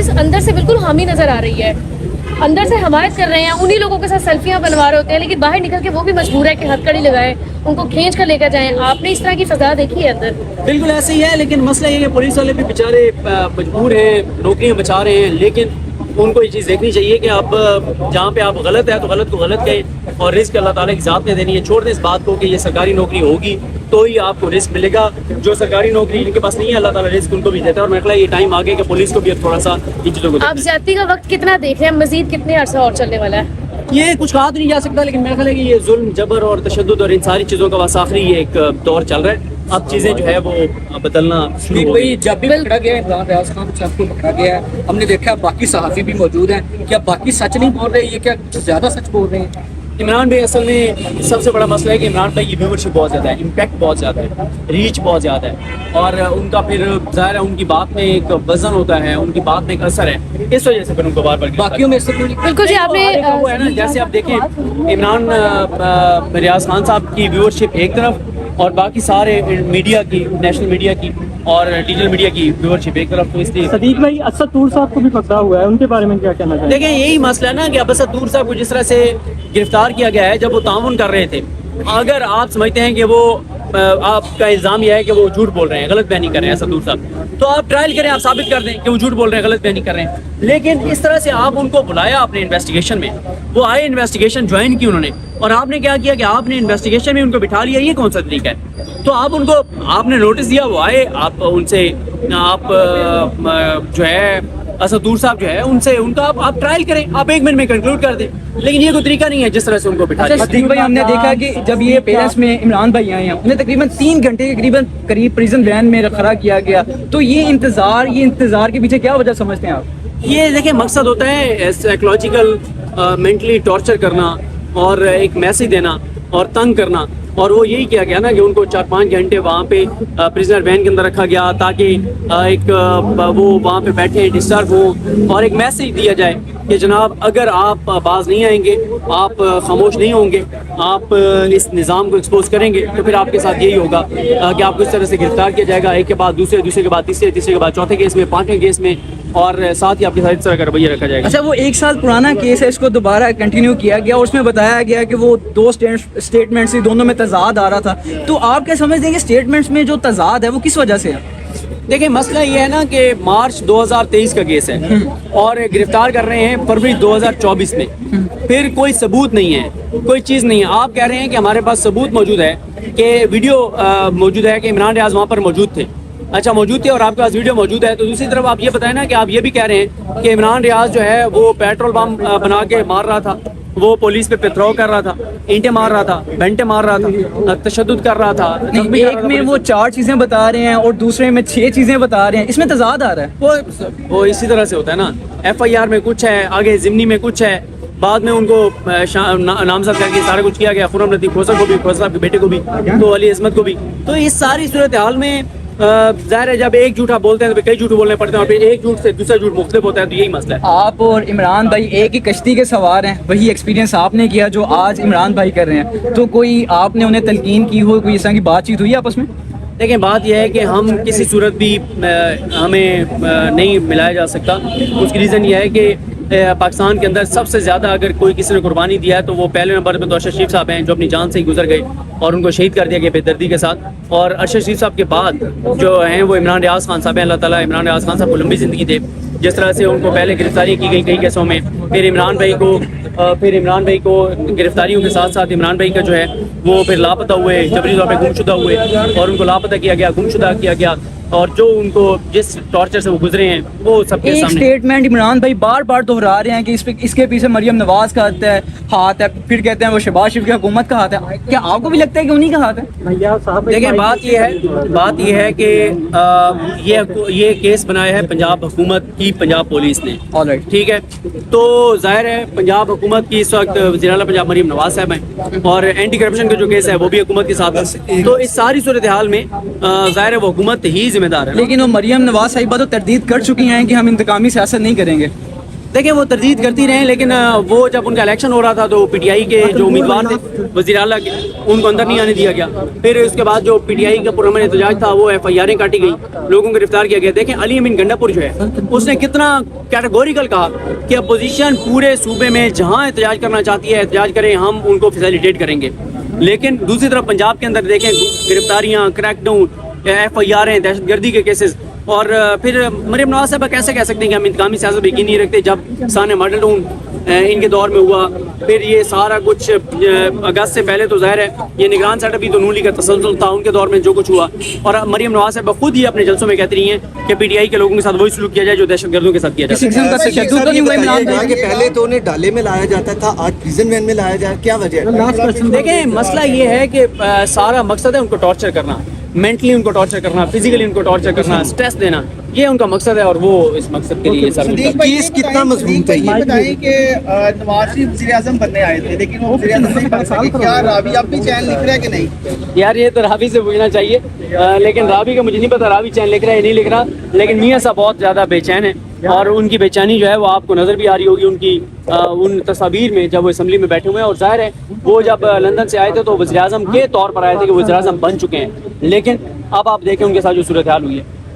Police अंदर से बिल्कुल हामी नजर आ रही है, अंदर से हमायत कर रहे हैं, उन्हीं लोगों के साथ सेल्फियां बनवा रहे होते हैं, लेकिन बाहर निकल के वो भी मजबूर है कि हथकड़ी लगाए, उनको खींच कर लेकर जाएं। आपने इस तरह की फजा देखी है अंदर? बिल्कुल ऐसे ही है, लेकिन मसला ये है कि पुलिस वाले भी बेचारे मजबूर हैं, नौकरियां बचा रहे हैं, लेकिन उनको ये चीज़ देखनी चाहिए कि आप जहाँ पे आप गलत है तो गलत को गलत कहें, और रिस्क अल्लाह ताला की ज़ात ने देनी है। छोड़ दें इस बात को कि ये सरकारी नौकरी होगी तो ही आपको रिस्क मिलेगा, जो सरकारी नौकरी इनके पास नहीं है अल्लाह ताला रिस्क उनको भी देता है। और मेरे ख्याल ये टाइम आ गया कि पुलिस को भी अब थोड़ा सा इन चीज़ों को। आप ज्यादती का वक्त कितना देख रहे हैं, मजीद कितने अरसा और चलने वाला है? ये कुछ कहा तो नहीं जा सकता, लेकिन मेरा ख्याल है कि ये जुल्म, जबर और तशद्दुद और इन सारी चीज़ों का बस आखिरी ये एक दौर चल रहा है। अब चीज़ें जो है वो बदलना शुरू हो गई। जब भी पकड़ा गया इमरान रियाज खान साहब को पकड़ा गया है, हमने देखा बाकी सहाफ़ी भी मौजूद हैं, क्या बाकी सच नहीं बोल रहे, ये क्या ज़्यादा सच बोल रहे हैं? इमरान भाई असल में सबसे बड़ा मसला है कि इमरान भाई की व्यूवरशिप बहुत ज़्यादा है, इम्पैक्ट बहुत ज़्यादा है, रीच बहुत ज़्यादा है, और उनका फिर ज़ाहिर है उनकी बात में एक वजन होता है, उनकी बात में एक असर है, इस वजह से फिर उनको बार बार बाकियों में से बिल्कुल जी आपने वो है ना, जैसे आप देखें इमरान रियाज खान साहब की व्यूवरशिप एक तरफ और बाकी सारे मीडिया की, नेशनल मीडिया की और डिजिटल मीडिया की व्यूवरशिप एक तरफ, तो इसलिए सदीक भाई असद तूर साहब को भी पकड़ा हुआ है, उनके बारे में क्या कहना चाहिए? देखें यही मसला है ना कि अब असद तूर साहब को जिस तरह से गिरफ्तार किया गया है, जब वो ताउन कर रहे थे, अगर आप समझते हैं कि वो आपका इल्ज़ाम यह है कि वो झूठ बोल रहे हैं, गलत बयानी कर रहे हैं असद तूर साहब, तो आप ट्रायल करें, आप साबित कर दें कि वो झूठ बोल रहे हैं, गलत बयानी कर रहे हैं। लेकिन इस तरह से आप उनको बुलाया आपने इन्वेस्टिगेशन में, वो आए, इन्वेस्टिगेशन ज्वाइन की उन्होंने, और आपने क्या किया कि आपने इन्वेस्टिगेशन में उनको बिठा लिया, ये कौन सा तरीका है? तो आप उनको, आपने नोटिस दिया, वो आए, आप उनसे आप जो है असद तूर साहब जो है उनसे उनका आप ट्रायल करें, आप 1 मिनट में कंक्लूड कर दें, लेकिन ये कोई तरीका नहीं है जिस तरह से उनको बिठा दिया। सदीक भाई हमने देखा कि जब ये पेरेंट्स में इमरान भाई आए हैं, उन्हें तकरीबन 3 घंटे के करीब प्रिजन वैन में खड़ा किया गया, तो ये इंतजार के पीछे क्या वजह समझते हैं आप? ये देखिए मकसद होता है साइकोलॉजिकल मेंटली टॉर्चर करना और एक मैसेज देना और तंग करना, और वो यही किया गया ना कि उनको 4-5 घंटे वहाँ पे प्रिजनर वैन के अंदर रखा गया ताकि एक वो वहाँ पे बैठे डिस्टर्ब हो और एक मैसेज दिया जाए कि जनाब अगर आप बाज नहीं आएंगे, आप खामोश नहीं होंगे, आप इस निज़ाम को एक्सपोज करेंगे, तो फिर आपके साथ यही होगा कि आपको इस तरह से गिरफ्तार किया जाएगा, एक के बाद दूसरे, दूसरे के बाद तीसरे, तीसरे के बाद चौथे केस में, 5वें केस में, और साथ ही आपके साथ इस तरह का रवैया रखा जाएगा। अच्छा, वो 1 साल पुराना केस है, इसको दोबारा कंटिन्यू किया गया और उसमें बताया गया कि वो 2 स्टेटमेंट्स से दोनों में तजाद आ रहा था, तो आप क्या समझते हैं कि स्टेटमेंट्स में जो तजाद है वो किस वजह से है? देखिए मसला ये है ना कि मार्च 2023 का केस है और गिरफ्तार कर रहे हैं फरवरी 2024 में, फिर कोई सबूत नहीं है, कोई चीज़ नहीं है। आप कह रहे हैं कि हमारे पास सबूत मौजूद है कि वीडियो मौजूद है कि इमरान रियाज वहाँ पर मौजूद थे, अच्छा मौजूद थे और आपके पास वीडियो मौजूद है, तो दूसरी तरफ आप ये बताएं ना कि आप ये भी कह रहे हैं कि इमरान रियाज जो है वो पेट्रोल बम बना के मार रहा था, वो पुलिस पे पथराव कर रहा था, ईंटें मार रहा था, बेंटे मार रहा था, तशद्दुद कर रहा था। एक में वो 4 चीजें बता रहे हैं और दूसरे में 6 चीजें बता रहे हैं, इसमें तजाद आ रहा है। वो इसी तरह से होता है ना, FIR में कुछ है, आगे ज़िमनी में कुछ है, बाद में उनको नामजद करके सारा कुछ किया गया, खुरम लतीफ़ खोसर को भी, खोसर साहब के बेटे को भी, तो अली अज़मत को भी। तो इस सारी सूरत हाल में ज़ाहिर है जब एक झूठा बोलते हैं तो कई झूठ बोलने पड़ते हैं, और फिर एक झूठ से दूसरा झूठ मुख्तलिफ होता है, तो यही मसला है। आप और इमरान भाई एक ही कश्ती के सवार हैं, वही एक्सपीरियंस आपने किया जो आज इमरान भाई कर रहे हैं, तो कोई आपने उन्हें तलकीन की हो, कोई इस तरह की बातचीत हुई आपस में? देखिए बात यह है कि हम किसी सूरत भी हमें नहीं मिलाया जा सकता। उसकी रीज़न ये है कि पाकिस्तान के अंदर सबसे ज़्यादा अगर कोई किसी ने कुर्बानी दिया है तो वो पहले नंबर पे तो अरशद शरीफ साहब हैं, जो अपनी जान से ही गुजर गए और उनको शहीद कर दिया गया बेदर्दी के साथ। और अरशद शरीफ साहब के बाद जो हैं वो इमरान रियाज खान साहब हैं, अल्लाह ताला इमरान रियाज खान साहब को लंबी ज़िंदगी दे। जिस तरह से उनको पहले गिरफ्तारी की गई कई केसों में, फिर इमरान भाई को गिरफ्तारियों के साथ साथ इमरान भाई का जो है वो फिर लापता हुए, जबरी तौर पर गुमशुदा हुए और उनको लापता किया गया, गुमशुदा किया गया, और जो उनको जिस टॉर्चर से वो गुजरे हैं वो सबके सामने। स्टेटमेंट इमरान भाई बार बार दोहरा रहे हैं कि इसके पीछे मरियम नवाज का हाथ है, फिर कहते हैं वो शहबाज शरीफ की हुकूमत का हाथ है, क्या आपको भी लगता है कि उन्हीं का हाथ है? भैया साहब देखिए बात ये है कि ये केस बनाया है पंजाब हुकूमत की, पंजाब पुलिस ने, ऑलराइट ठीक है। तो जाहिर है पंजाब हुकूमत की इस वक्त वज़ीर आला पंजाब मरियम नवाज साहब हैं और एंटी करप्शन का जो केस है वो भी हुकूमत के साथ है। तो इस सारी सूरत हाल में जाहिर है वो हुकूमत ही जिम्मेदार है। लेकिन वो मरियम नवाज साहिबा तो तरदीद कर चुकी हैं कि हम इंतकामी सियासत नहीं करेंगे। دیکھیں وہ تردید کرتی رہیں، لیکن وہ جب ان کا الیکشن ہو رہا تھا تو پی ٹی آئی کے جو امیدوار تھے وزیر اعلیٰ کے، ان کو اندر نہیں آنے دیا گیا. پھر اس کے بعد جو پی ٹی آئی کا پرامن احتجاج تھا وہ ایف آئی آریں کاٹی گئی، لوگوں کو گرفتار کیا گیا. دیکھیں علی امین گنڈا پور جو ہے اس نے کتنا کیٹیگوریکل کہا کہ اپوزیشن پورے صوبے میں جہاں احتجاج کرنا چاہتی ہے احتجاج کریں، ہم ان کو فیسیلیٹیٹ کریں گے. لیکن دوسری طرف پنجاب کے اندر دیکھیں گرفتاریاں، کریک ڈاؤن، ایف آئی آریں، دہشت گردی کے کیسز. اور پھر مریم نواز صاحبہ کیسے کہہ سکتے ہیں کہ ہم انتقامی سیاست پہ یقین نہیں رکھتے جب سانے ماڈل ٹاؤن ان کے دور میں ہوا. پھر یہ سارا کچھ اگست سے پہلے تو ظاہر ہے یہ نگران سیٹ اپ ہی تو نون لیگ کا تسلسل تھا ان کے دور میں جو کچھ ہوا. اور مریم نواز صاحبہ خود ہی اپنے جلسوں میں کہتی رہی ہیں کہ پی ٹی آئی کے لوگوں کے ساتھ وہی سلوک کیا جائے جو دہشت گردوں کے ساتھ کیا کسی جائے. قسم کا تشدد تو نہیں ہوا عمران بھائی؟ کہ پہلے تو انہیں ڈالے میں لایا جاتا تھا، آج پریزن وین میں لایا جائے، کیا وجہ ہے؟ دیکھیں مسئلہ یہ ہے کہ سارا مقصد ہے ان کو ٹارچر کرنا، مینٹلی ان کو ٹارچر کرنا، فزیکلی ان کو ٹارچر کرنا، اسٹریس دینا، یہ ان کا مقصد ہے اور وہ اس مقصد کے لیے سر. کیس کتنا مضمون تھا یہ؟ بتائیں کہ نواز شریف وزیر اعظم بننے آئے تھے لیکن وہ وزیر اعظم نہیں بن سکے، کیا راوی اب بھی چین لکھ رہا ہے کہ نہیں؟ یار یہ تو راوی سے پوچھنا چاہیے، لیکن راوی کا مجھے نہیں پتا راوی چین لکھ رہا ہے یا نہیں لکھ رہا. لیکن میاں صاحب بہت زیادہ بے چین ہے اور ان کی بے چینی جو ہے وہ آپ کو نظر بھی آ رہی ہوگی ان کی ان تصاویر میں جب وہ اسمبلی میں بیٹھے ہوئے ہیں. اور ظاہر ہے وہ جب لندن سے آئے تھے تو وزیر اعظم کے طور پر آئے تھے کہ وزیر اعظم بن چکے ہیں، لیکن اب آپ دیکھیں ان کے ساتھ جو صورتحال ہوئی ہے.